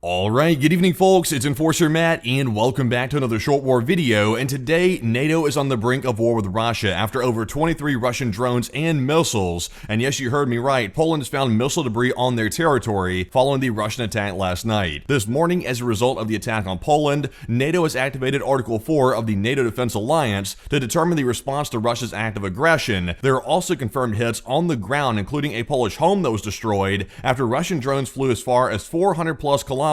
Alright, good evening folks, it's Enforcer Matt, and welcome back to another short war video, and today, NATO is on the brink of war with Russia after over 23 Russian drones and missiles, and yes, you heard me right, Poland has found missile debris on their territory following the Russian attack last night. This morning, as a result of the attack on Poland, NATO has activated Article 4 of the NATO Defense Alliance to determine the response to Russia's act of aggression. There are also confirmed hits on the ground, including a Polish home that was destroyed after Russian drones flew as far as 400 plus kilometers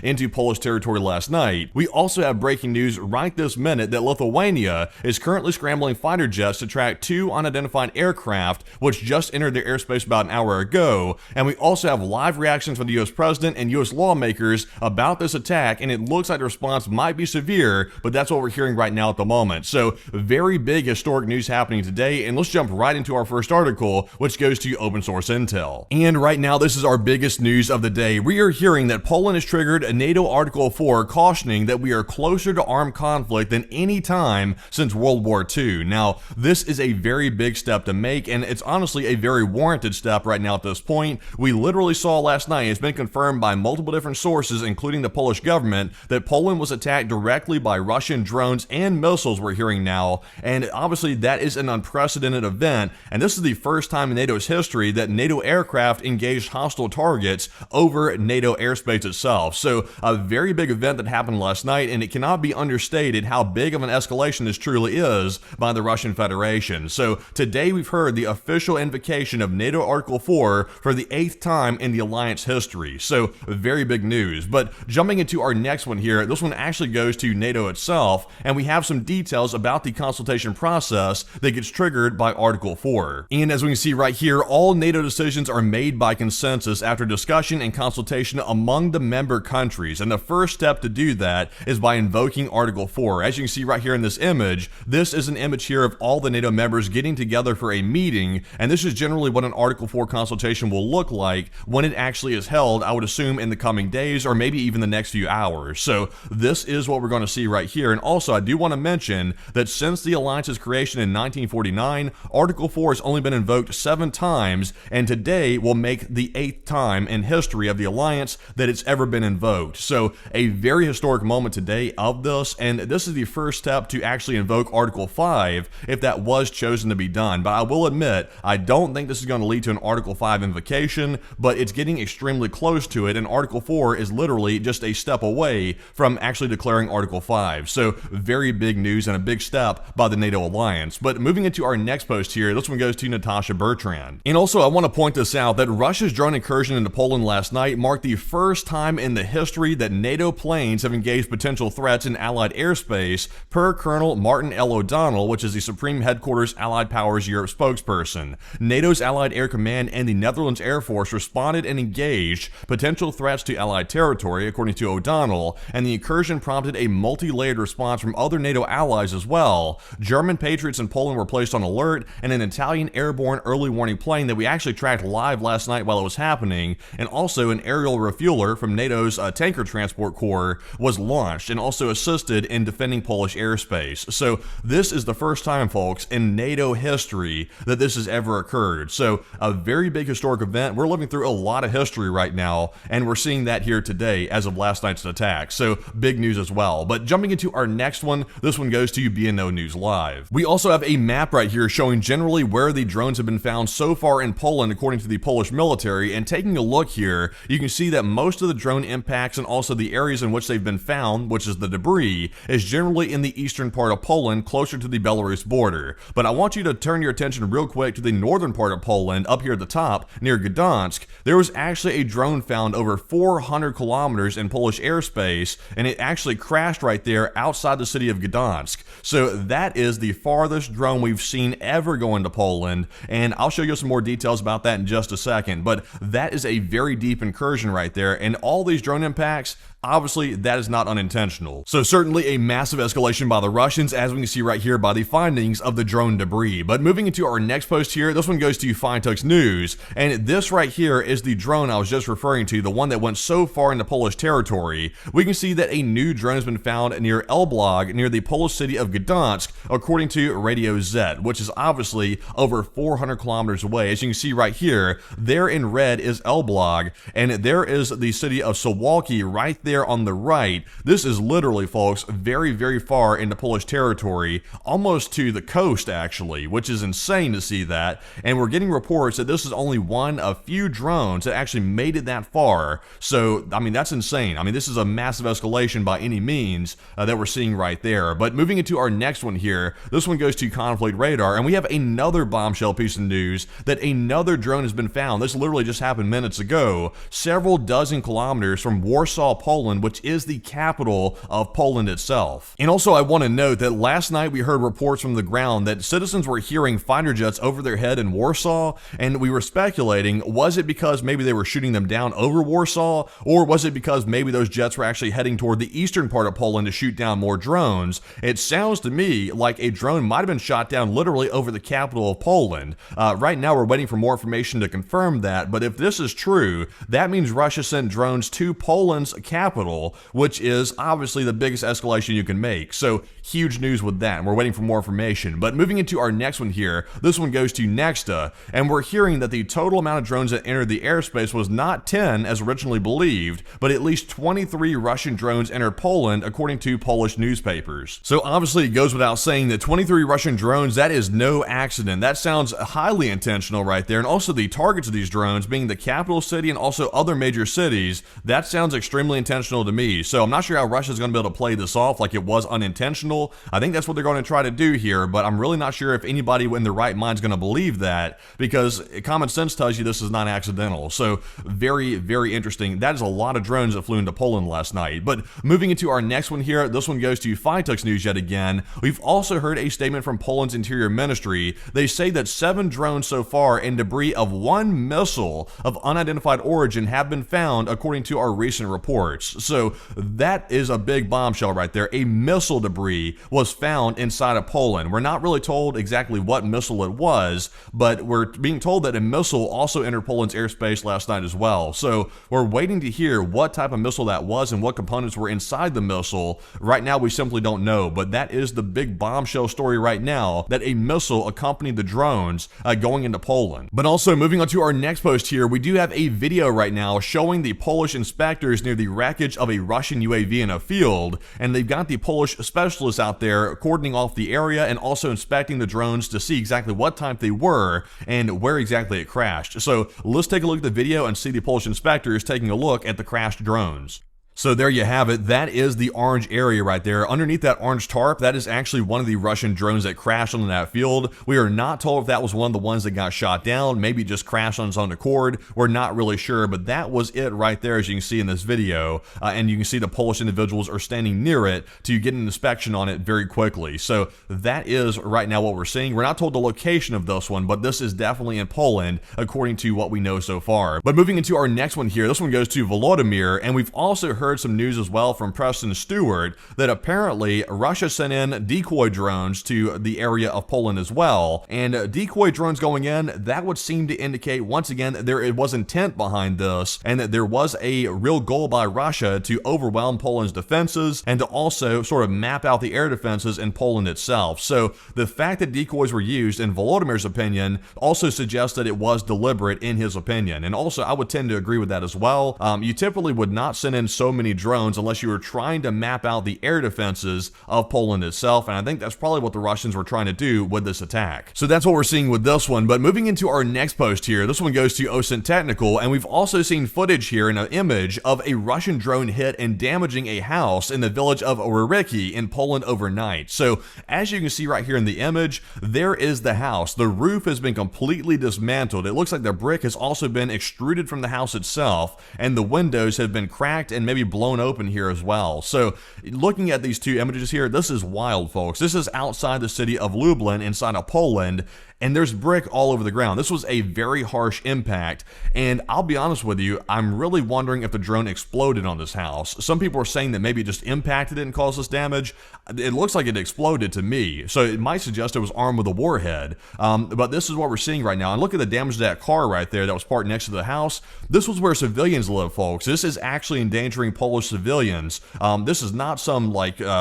into Polish territory last night. We also have breaking news right this minute that Lithuania is currently scrambling fighter jets to track two unidentified aircraft which just entered their airspace about an hour ago, and we also have live reactions from the US President and US lawmakers about this attack, and it looks like the response might be severe, but that's what we're hearing right now at the moment. So very big historic news happening today, and let's jump right into our first article, which goes to open source intel. And right now, this is our biggest news of the day. We are hearing that Poland has triggered a NATO Article 4 cautioning that we are closer to armed conflict than any time since World War II. Now, this is a very big step to make, and it's honestly a very warranted step right now at this point. We literally saw last night, it's been confirmed by multiple different sources, including the Polish government, that Poland was attacked directly by Russian drones and missiles, we're hearing now, and obviously that is an unprecedented event, and this is the first time in NATO's history that NATO aircraft engaged hostile targets over NATO airspace itself. So a very big event that happened last night, and it cannot be understated how big of an escalation this truly is by the Russian Federation. So today we've heard the official invocation of NATO Article 4 for the 8th time in the alliance history. So very big news. But jumping into our next one here, this one actually goes to NATO itself, and we have some details about the consultation process that gets triggered by Article 4. And as we can see right here, all NATO decisions are made by consensus after discussion and consultation among the member countries, and the first step to do that is by invoking Article 4. As you can see right here in this image, this is an image here of all the NATO members getting together for a meeting, and this is generally what an Article 4 consultation will look like when it actually is held, I would assume in the coming days or maybe even the next few hours. So this is what we're going to see right here, and also I do want to mention that since the alliance's creation in 1949, Article 4 has only been invoked 7 times, and today will make the 8th time in history of the alliance that it's ever been invoked. So a very historic moment today of this, and this is the first step to actually invoke Article 5 if that was chosen to be done. But I will admit, I don't think this is going to lead to an Article 5 invocation, but it's getting extremely close to it, and Article 4 is literally just a step away from actually declaring Article 5. So very big news and a big step by the NATO alliance. But moving into our next post here, this one goes to Natasha Bertrand. And also I want to point this out that Russia's drone incursion into Poland last night marked the first time in the history that NATO planes have engaged potential threats in Allied airspace, per Colonel Martin L. O'Donnell, which is the Supreme Headquarters Allied Powers Europe spokesperson. NATO's Allied Air Command and the Netherlands Air Force responded and engaged potential threats to Allied territory, according to O'Donnell, and the incursion prompted a multi-layered response from other NATO allies as well. German Patriots in Poland were placed on alert, and an Italian airborne early warning plane that we actually tracked live last night while it was happening, and also an aerial refueler from NATO's Tanker Transport Corps was launched and also assisted in defending Polish airspace. So this is the first time, folks, in NATO history that this has ever occurred. So a very big historic event. We're living through a lot of history right now, and we're seeing that here today as of last night's attack. So big news as well. But jumping into our next one, this one goes to BNO News Live. We also have a map right here showing generally where the drones have been found so far in Poland according to the Polish military, and taking a look here, you can see that most of the drone impacts and also the areas in which they've been found, which is the debris, is generally in the eastern part of Poland, closer to the Belarus border. But I want you to turn your attention real quick to the northern part of Poland, up here at the top, near Gdansk. There was actually a drone found over 400 kilometers in Polish airspace, and it actually crashed right there outside the city of Gdansk. So that is the farthest drone we've seen ever go into Poland, and I'll show you some more details about that in just a second, but that is a very deep incursion right there, and all these drone impacts, Obviously, that is not unintentional. So certainly a massive escalation by the Russians, as we can see right here by the findings of the drone debris. But moving into our next post here, this one goes to EnforcerNews, and this right here is the drone I was just referring to, the one that went so far into Polish territory. We can see that a new drone has been found near Elbląg, near the Polish city of Gdansk, according to Radio Z, which is obviously over 400 kilometers away. As you can see right here, there in red is Elbląg, and there is the city of Suwałki right there on the right. This is literally, folks, very, very far into Polish territory, almost to the coast, actually, which is insane to see that. And we're getting reports that this is only one of few drones that actually made it that far. So, I mean, that's insane. I mean, this is a massive escalation by any means that we're seeing right there. But moving into our next one here, this one goes to Conflict Radar, and we have another bombshell piece of news that another drone has been found. This literally just happened minutes ago, several dozen kilometers from Warsaw, Poland, which is the capital of Poland itself. And also, I want to note that last night we heard reports from the ground that citizens were hearing fighter jets over their head in Warsaw, and we were speculating, was it because maybe they were shooting them down over Warsaw, or was it because maybe those jets were actually heading toward the eastern part of Poland to shoot down more drones? It sounds to me like a drone might have been shot down literally over the capital of Poland. Right now we're waiting for more information to confirm that, but if this is true, that means Russia sent drones to Poland's capital, which is obviously the biggest escalation you can make. So huge news with that, and we're waiting for more information. But moving into our next one here, this one goes to Nexta, and we're hearing that the total amount of drones that entered the airspace was not 10 as originally believed, but at least 23 Russian drones entered Poland, according to Polish newspapers. So obviously it goes without saying that 23 Russian drones, that is no accident. That sounds highly intentional right there. And also the targets of these drones being the capital city and also other major cities, that sounds extremely intentional to me. So I'm not sure how Russia's going to be able to play this off like it was unintentional. I think that's what they're going to try to do here, but I'm really not sure if anybody in their right mind is going to believe that, because common sense tells you this is not accidental. So very, very interesting. That is a lot of drones that flew into Poland last night. But moving into our next one here, this one goes to EnforcerNews yet again. We've also heard a statement from Poland's Interior Ministry. They say that 7 drones so far and debris of 1 missile of unidentified origin have been found, according to our recent reports. So that is a big bombshell right there. A missile debris was found inside of Poland. We're not really told exactly what missile it was, but we're being told that a missile also entered Poland's airspace last night as well. So we're waiting to hear what type of missile that was and what components were inside the missile. Right now, we simply don't know, but that is the big bombshell story right now, that a missile accompanied the drones going into Poland. But also, moving on to our next post here, we do have a video right now showing the Polish inspectors near the wreckage of a Russian UAV in a field, and they've got the Polish specialists out there cordoning off the area and also inspecting the drones to see exactly what type they were and where exactly it crashed. So let's take a look at the video and see the Polish inspectors taking a look at the crashed drones. So there you have it. That is the orange area right there. Underneath that orange tarp, that is actually one of the Russian drones that crashed on that field. We are not told if that was one of the ones that got shot down. Maybe it just crashed on its own accord. We're not really sure, but that was it right there, as you can see in this video. And you can see the Polish individuals are standing near it to get an inspection on it very quickly. So that is right now what we're seeing. We're not told the location of this one, but this is definitely in Poland, according to what we know so far. But moving into our next one here, this one goes to Volodymyr, and we've also heard some news as well from Preston Stewart that apparently Russia sent in decoy drones to the area of Poland as well. And decoy drones going in, that would seem to indicate once again that there was intent behind this and that there was a real goal by Russia to overwhelm Poland's defenses and to also sort of map out the air defenses in Poland itself. So the fact that decoys were used, in Volodymyr's opinion, also suggests that it was deliberate in his opinion. And also I would tend to agree with that as well. You typically would not send in so many drones unless you were trying to map out the air defenses of Poland itself, and I think that's probably what the Russians were trying to do with this attack. So that's what we're seeing with this one. But moving into our next post here, this one goes to OSINT Technical, and we've also seen footage here in an image of a Russian drone hit and damaging a house in the village of Ryryki in Poland overnight. So as you can see right here in the image, there is the house. The roof has been completely dismantled. It looks like the brick has also been extruded from the house itself, and the windows have been cracked and maybe blown open here as well. So looking at these two images here, this is wild, folks. This is outside the city of Lublin inside of Poland, and there's brick all over the ground. This was a very harsh impact, and I'll be honest with you, I'm really wondering if the drone exploded on this house. Some people are saying that maybe it just impacted it and caused this damage. It looks like it exploded to me, so it might suggest it was armed with a warhead. But this is what we're seeing right now, and look at the damage to that car right there that was parked next to the house. This was where civilians live, folks. This is actually endangering Polish civilians. This is not some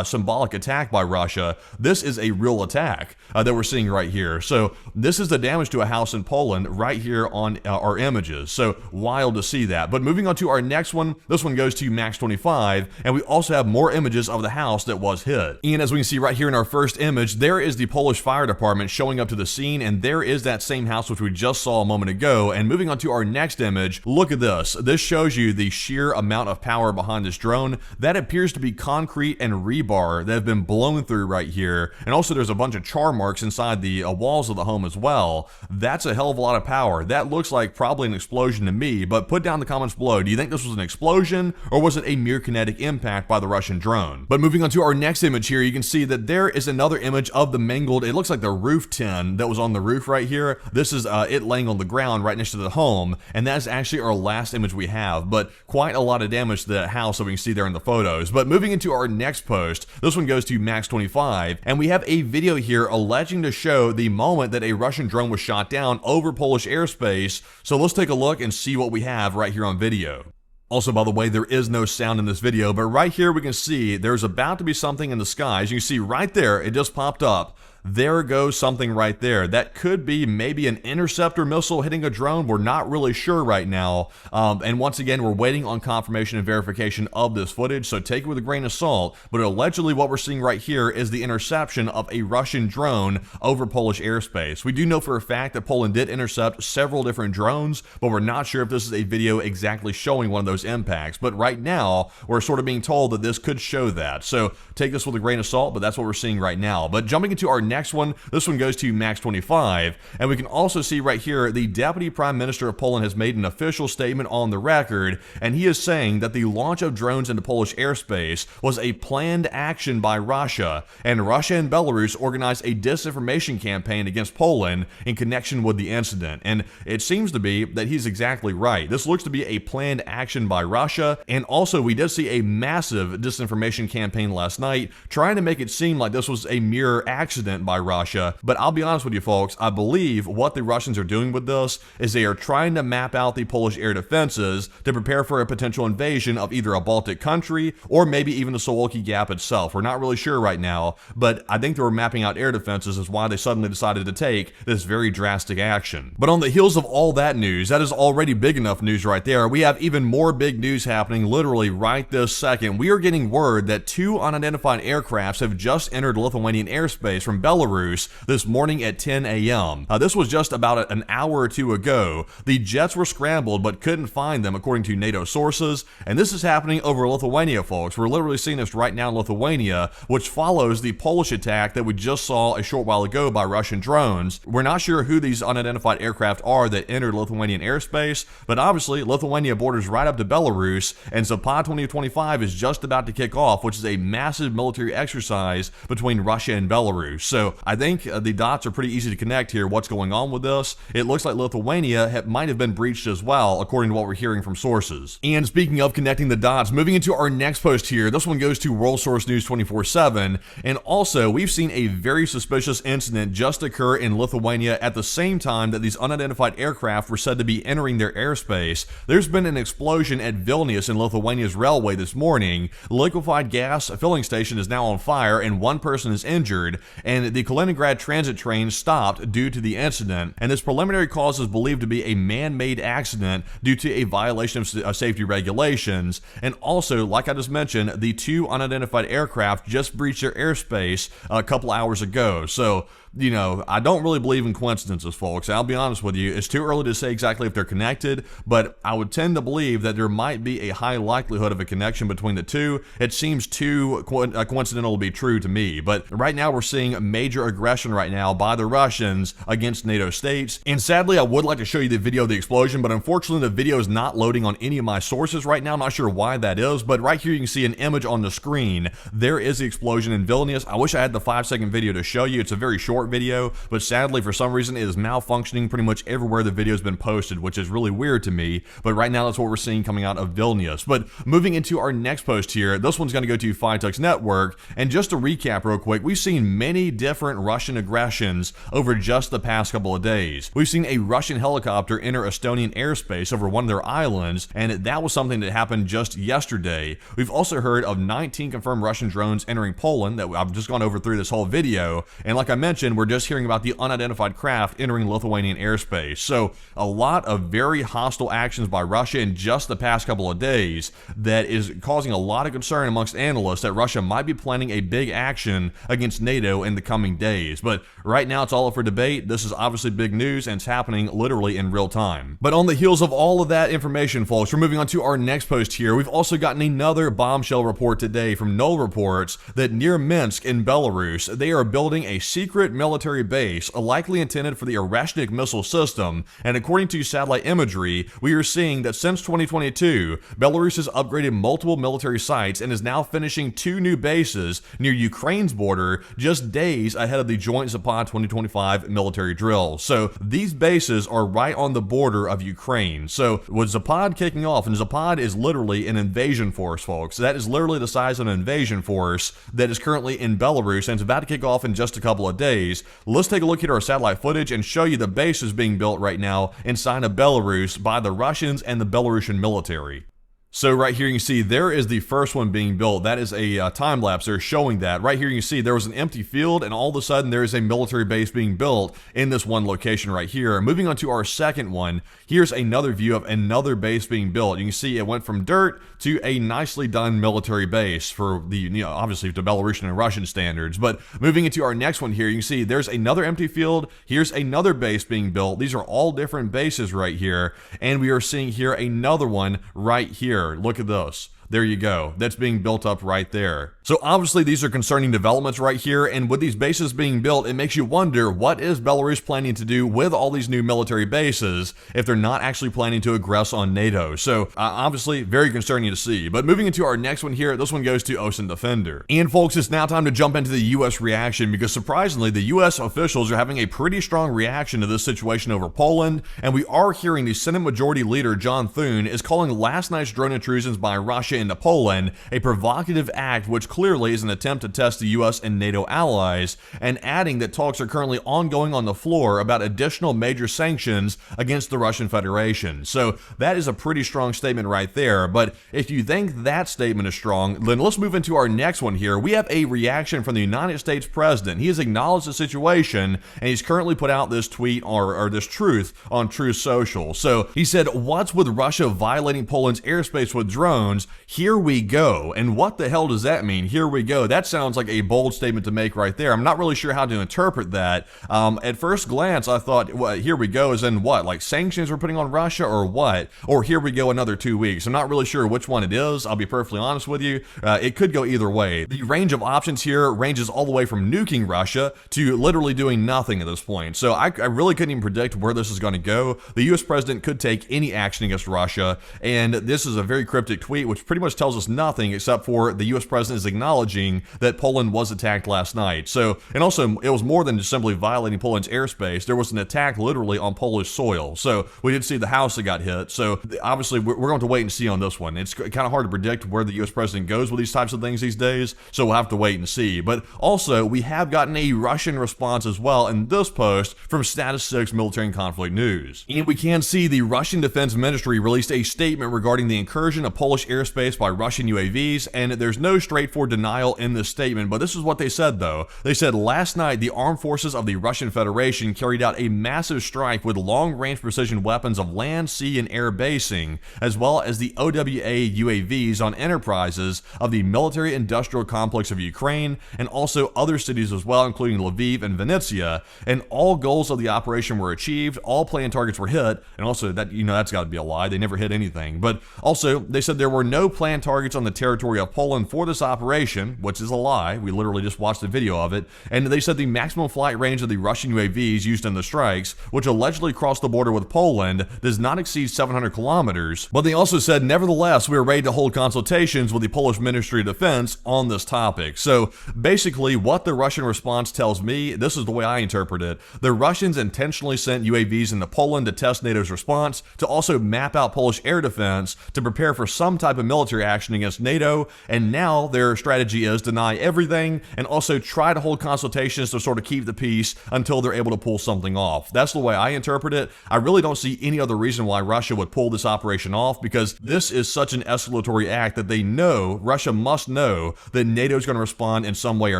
symbolic attack by Russia. This is a real attack that we're seeing right here. So this is the damage to a house in Poland right here on our images. So wild to see that. But moving on to our next one, this one goes to Max 25, and we also have more images of the house that was hit. And as we can see right here in our first image, there is the Polish fire department showing up to the scene, and there is that same house which we just saw a moment ago. And moving on to our next image, look at this. This shows you the sheer amount of power behind this drone. That appears to be concrete and rebar that have been blown through right here. And also there's a bunch of char marks inside the walls of the home as well. That's a hell of a lot of power. That looks like probably an explosion to me, but put down in the comments below, do you think this was an explosion or was it a mere kinetic impact by the Russian drone? But moving on to our next image here, you can see that there is another image of the mangled, it looks like the roof tin that was on the roof right here. This is it laying on the ground right next to the home, and that's actually our last image we have, but quite a lot of damage to that house that we can see there in the photos. But moving into our next post, this one goes to Max 25, and we have a video here alleging to show the moment that a Russian drone was shot down over Polish airspace. So let's take a look and see what we have right here on video. Also, by the way, there is no sound in this video, but right here we can see there's about to be something in the sky. As you can see right there, it just popped up. There goes something right there. That could be maybe an interceptor missile hitting a drone. We're not really sure right now. And once again, we're waiting on confirmation and verification of this footage, so take it with a grain of salt. But allegedly what we're seeing right here is the interception of a Russian drone over Polish airspace. We do know for a fact that Poland did intercept several different drones, but we're not sure if this is a video exactly showing one of those impacts. But right now, we're sort of being told that this could show that. So take this with a grain of salt, but that's what we're seeing right now. But jumping into our next one, this one goes to Max 25, and we can also see right here the Deputy Prime Minister of Poland has made an official statement on the record, and he is saying that the launch of drones into Polish airspace was a planned action by Russia, and Russia and Belarus organized a disinformation campaign against Poland in connection with the incident. And it seems to be that he's exactly right. This looks to be a planned action by Russia, and also we did see a massive disinformation campaign last night trying to make it seem like this was a mere accident by Russia. But I'll be honest with you folks, I believe what the Russians are doing with this is they are trying to map out the Polish air defenses to prepare for a potential invasion of either a Baltic country or maybe even the Suwalki Gap itself. We're not really sure right now, but I think they were mapping out air defenses is why they suddenly decided to take this very drastic action. But on the heels of all that news, that is already big enough news right there, we have even more big news happening literally right this second. We are getting word that 2 unidentified aircrafts have just entered Lithuanian airspace from Belarus this morning at 10 a.m. This was just about an hour or two ago. The jets were scrambled but couldn't find them according to NATO sources, and this is happening over Lithuania, folks. We're literally seeing this right now in Lithuania, which follows the Polish attack that we just saw a short while ago by Russian drones. We're not sure who these unidentified aircraft are that entered Lithuanian airspace, but obviously Lithuania borders right up to Belarus, and Zapad 2025 is just about to kick off, which is a massive military exercise between Russia and Belarus. So I think the dots are pretty easy to connect here. What's going on with this? It looks like Lithuania might have been breached as well, according to what we're hearing from sources. And speaking of connecting the dots, moving into our next post here, this one goes to EnforcerNews 24/7, and also we've seen a very suspicious incident just occur in Lithuania at the same time that these unidentified aircraft were said to be entering their airspace. There's been an explosion at Vilnius in Lithuania's railway this morning. Liquefied gas filling station is now on fire and one person is injured, and the Kaliningrad transit train stopped due to the incident. And this preliminary cause is believed to be a man-made accident due to a violation of safety regulations. And also, like I just mentioned, the 2 unidentified aircraft just breached their airspace a couple hours ago. So, you know, I don't really believe in coincidences, folks. I'll be honest with you. It's too early to say exactly if they're connected, but I would tend to believe that there might be a high likelihood of a connection between the two. It seems too coincidental to be true to me. But right now we're seeing major aggression right now by the Russians against NATO states. And sadly, I would like to show you the video of the explosion, but unfortunately the video is not loading on any of my sources right now. I'm not sure why that is, but right here you can see an image on the screen. There is the explosion in Vilnius. I wish I had the 5-second video to show you. It's a very short report video, but sadly for some reason it is malfunctioning pretty much everywhere the video has been posted, which is really weird to me. But right now that's what we're seeing coming out of Vilnius. But moving into our next post here, this one's going to go to Fitux Network. And just to recap real quick, we've seen many different Russian aggressions over just the past couple of days. We've seen a Russian helicopter enter Estonian airspace over one of their islands, and that was something that happened just yesterday. We've also heard of 19 confirmed Russian drones entering Poland that I've just gone over through this whole video. And like I mentioned, we're just hearing about the unidentified craft entering Lithuanian airspace. So a lot of very hostile actions by Russia in just the past couple of days that is causing a lot of concern amongst analysts that Russia might be planning a big action against NATO in the coming days. But right now it's all up for debate. This is obviously big news and it's happening literally in real time. But on the heels of all of that information, folks, we're moving on to our next post here. We've also gotten another bombshell report today from Null Reports that near Minsk in Belarus, they are building a secret military base likely intended for the Oreshnik missile system. And according to satellite imagery, we are seeing that since 2022, Belarus has upgraded multiple military sites and is now finishing 2 new bases near Ukraine's border just days ahead of the Joint Zapad 2025 military drill. So these bases are right on the border of Ukraine. So with Zapad kicking off, and Zapad is literally an invasion force, folks. That is literally the size of an invasion force that is currently in Belarus and it's about to kick off in just a couple of days. Let's take a look at our satellite footage and show you the bases being built right now inside of Belarus by the Russians and the Belarusian military. So right here you can see there is the first one being built. That is a time lapse there showing that. Right here you can see there was an empty field and all of a sudden there is a military base being built in this one location right here. Moving on to our second one, here's another view of another base being built. You can see it went from dirt to a nicely done military base for the, obviously to Belarusian and Russian standards. But moving into our next one here, you can see there's another empty field. Here's another base being built. These are all different bases right here. And we are seeing here another one right here. Look at those. There you go. That's being built up right there. So obviously these are concerning developments right here, and with these bases being built, it makes you wonder what is Belarus planning to do with all these new military bases if they're not actually planning to aggress on NATO. So obviously very concerning to see. But moving into our next one here, this one goes to Ocean Defender. And folks, it's now time to jump into the U.S. reaction because surprisingly, the U.S. officials are having a pretty strong reaction to this situation over Poland, and we are hearing the Senate Majority Leader John Thune is calling last night's drone intrusions by Russia into Poland a provocative act which clearly is an attempt to test the US and NATO allies, and adding that talks are currently ongoing on the floor about additional major sanctions against the Russian Federation. So that is a pretty strong statement right there. But if you think that statement is strong, then let's move into our next one here. We have a reaction from the United States President. He has acknowledged the situation and he's currently put out this tweet or this truth on Truth Social. So he said, "What's with Russia violating Poland's airspace with drones? Here we go." And what the hell does that mean? Here we go. That sounds like a bold statement to make right there. I'm not really sure how to interpret that. At first glance, I thought, well, here we go is in what? Like sanctions we're putting on Russia or what? Or here we go another 2 weeks. I'm not really sure which one it is. I'll be perfectly honest with you. It could go either way. The range of options here ranges all the way from nuking Russia to literally doing nothing at this point. So I really couldn't even predict where this is going to go. The US president could take any action against Russia. And this is a very cryptic tweet, which pretty much tells us nothing except for the US president is acknowledging that Poland was attacked last night. So, and also it was more than just simply violating Poland's airspace. There was an attack literally on Polish soil. So we did see the house that got hit. So obviously we're going to wait and see on this one. It's kind of hard to predict where the US president goes with these types of things these days. So we'll have to wait and see. But also we have gotten a Russian response as well in this post from Status 6 Military and Conflict News. And we can see the Russian Defense Ministry released a statement regarding the incursion of Polish airspace by Russian UAVs, and there's no straightforward denial in this statement, but this is what they said though. They said last night the armed forces of the Russian Federation carried out a massive strike with long-range precision weapons of land, sea, and air basing, as well as the OWA UAVs on enterprises of the military-industrial complex of Ukraine, and also other cities as well, including Lviv and Vinnytsia, and all goals of the operation were achieved, all planned targets were hit, and also that, that's got to be a lie, they never hit anything, but also they said there were no planned targets on the territory of Poland for this operation, operation, which is a lie. We literally just watched a video of it. And they said the maximum flight range of the Russian UAVs used in the strikes, which allegedly crossed the border with Poland, does not exceed 700 kilometers. But they also said, nevertheless, we are ready to hold consultations with the Polish Ministry of Defense on this topic. So basically, what the Russian response tells me, this is the way I interpret it, the Russians intentionally sent UAVs into Poland to test NATO's response, to also map out Polish air defense, to prepare for some type of military action against NATO, and now their strategy is deny everything and also try to hold consultations to sort of keep the peace until they're able to pull something off. That's the way I interpret it. I really don't see any other reason why Russia would pull this operation off, because this is such an escalatory act that they know, Russia must know, that NATO is going to respond in some way or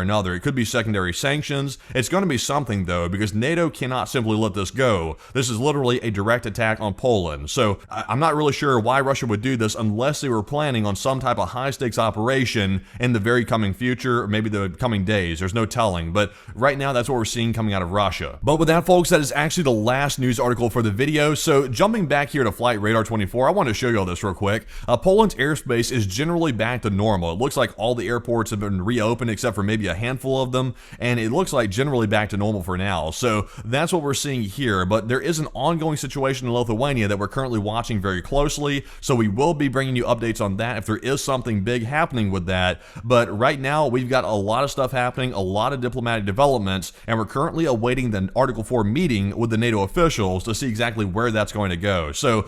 another. It could be secondary sanctions. It's going to be something, though, because NATO cannot simply let this go. This is literally a direct attack on Poland. So I'm not really sure why Russia would do this unless they were planning on some type of high-stakes operation in the very coming future, or maybe the coming days. There's no telling. But right now, that's what we're seeing coming out of Russia. But with that, folks, that is actually the last news article for the video. So jumping back here to Flight Radar 24, I want to show you all this real quick. Poland's airspace is generally back to normal. It looks like all the airports have been reopened except for maybe a handful of them, and it looks like generally back to normal for now. So that's what we're seeing here. But there is an ongoing situation in Lithuania that we're currently watching very closely, so we will be bringing you updates on that if there is something big happening with that. But right now, we've got a lot of stuff happening, a lot of diplomatic developments, and we're currently awaiting the Article 4 meeting with the NATO officials to see exactly where that's going to go. So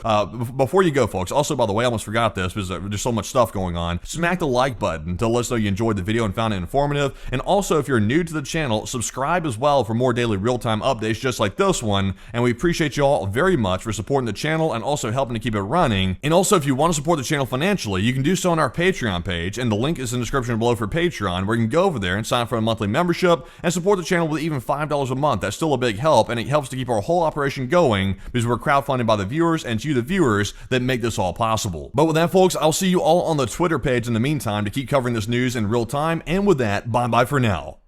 before you go, folks, also, by the way, I almost forgot this because there's so much stuff going on. Smack the like button to let us know you enjoyed the video and found it informative. And also, if you're new to the channel, subscribe as well for more daily real-time updates just like this one. And we appreciate you all very much for supporting the channel and also helping to keep it running. And also, if you want to support the channel financially, you can do so on our Patreon page, and the link is in the description below for Patreon, where you can go over there and sign up for a monthly membership and support the channel with even $5 a month. That's still a big help, and it helps to keep our whole operation going because we're crowdfunded by the viewers, and it's you, the viewers, that make this all possible. But with that, folks, I'll see you all on the Twitter page in the meantime to keep covering this news in real time. And with that, bye-bye for now.